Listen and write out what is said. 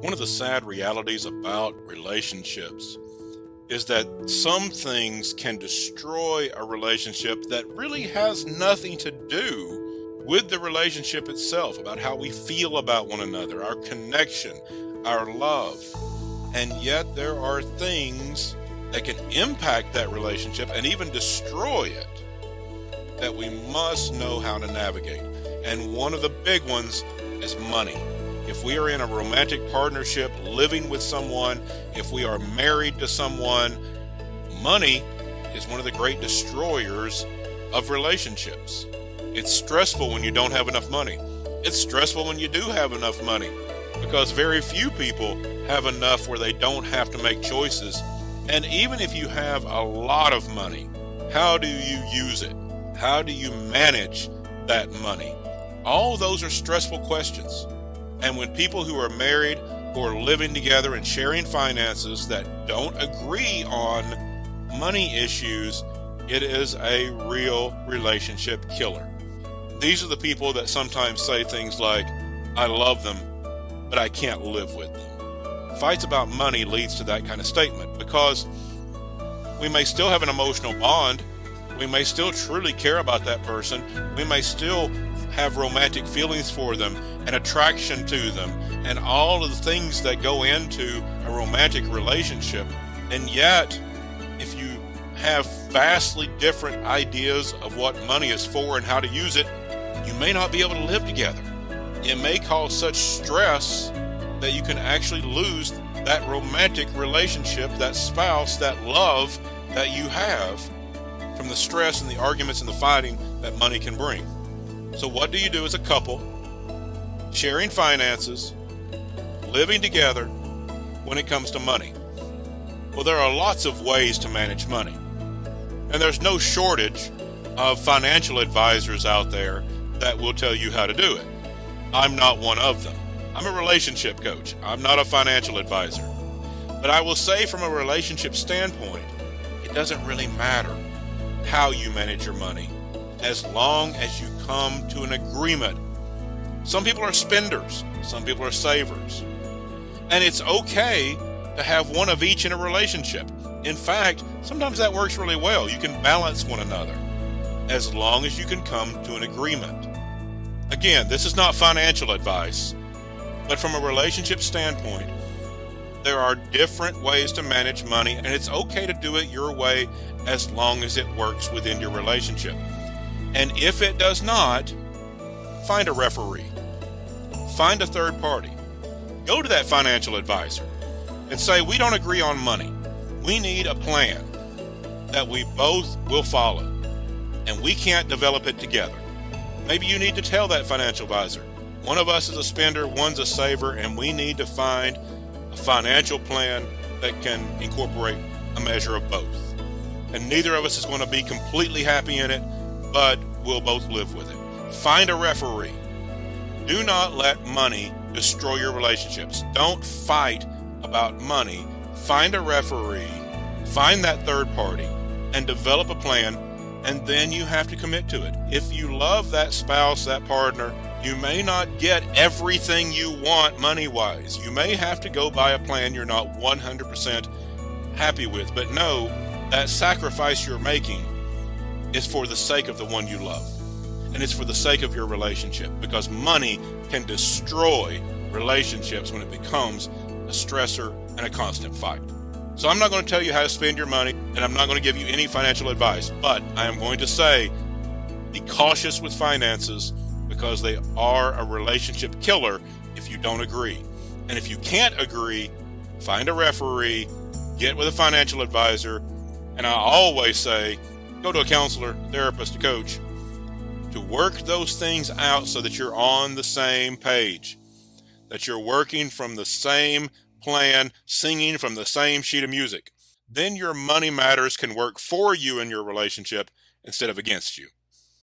One of the sad realities about relationships is that some things can destroy a relationship that really has nothing to do with the relationship itself, about how we feel about one another, our connection, our love. And yet, there are things that can impact that relationship and even destroy it that we must know how to navigate. And one of the big ones is money. If we are in a romantic partnership, living with someone, if we are married to someone, money is one of the great destroyers of relationships. It's stressful when you don't have enough money. It's stressful when you do have enough money, because very few people have enough where they don't have to make choices. And even if you have a lot of money, how do you use it? How do you manage that money? All those are stressful questions. And when people who are married, who are living together and sharing finances that don't agree on money issues, it is a real relationship killer. These are the people that sometimes say things like, I love them, but I can't live with them. Fights about money leads to that kind of statement, because we may still have an emotional bond. We may still truly care about that person. We may still have romantic feelings for them and attraction to them and all of the things that go into a romantic relationship. And yet, if you have vastly different ideas of what money is for and how to use it, you may not be able to live together. It may cause such stress that you can actually lose that romantic relationship, that spouse, that love that you have, from the stress and the arguments and the fighting that money can bring. So what do you do as a couple, sharing finances, living together, when it comes to money? Well, there are lots of ways to manage money. And there's no shortage of financial advisors out there that will tell you how to do it. I'm not one of them. I'm a relationship coach. I'm not a financial advisor. But I will say, from a relationship standpoint, it doesn't really matter how you manage your money, as long as you come to an agreement. Some people are spenders, some people are savers. And it's okay to have one of each in a relationship. In fact, sometimes that works really well. You can balance one another, as long as you can come to an agreement. Again, this is not financial advice, but from a relationship standpoint, there are different ways to manage money, and it's okay to do it your way as long as it works within your relationship. And if it does not, find a referee, find a third party, go to that financial advisor and say, we don't agree on money. We need a plan that we both will follow, and we can't develop it together. Maybe you need to tell that financial advisor, one of us is a spender, one's a saver, and we need to find a financial plan that can incorporate a measure of both. And neither of us is going to be completely happy in it, but we'll both live with it. Find a referee. Do not let money destroy your relationships. Don't fight about money. Find a referee, find that third party, and develop a plan, and then you have to commit to it. If you love that spouse, that partner, you may not get everything you want money-wise. You may have to go by a plan you're not 100% happy with, but know that sacrifice you're making is for the sake of the one you love, and it's for the sake of your relationship, because money can destroy relationships when it becomes a stressor and a constant fight. So I'm not going to tell you how to spend your money, and I'm not going to give you any financial advice, but I am going to say, be cautious with finances, because they are a relationship killer if you don't agree. And if you can't agree, find a referee, get with a financial advisor, and I always say, go to a counselor, therapist, a coach, to work those things out so that you're on the same page, that you're working from the same plan, singing from the same sheet of music. Then your money matters can work for you in your relationship instead of against you.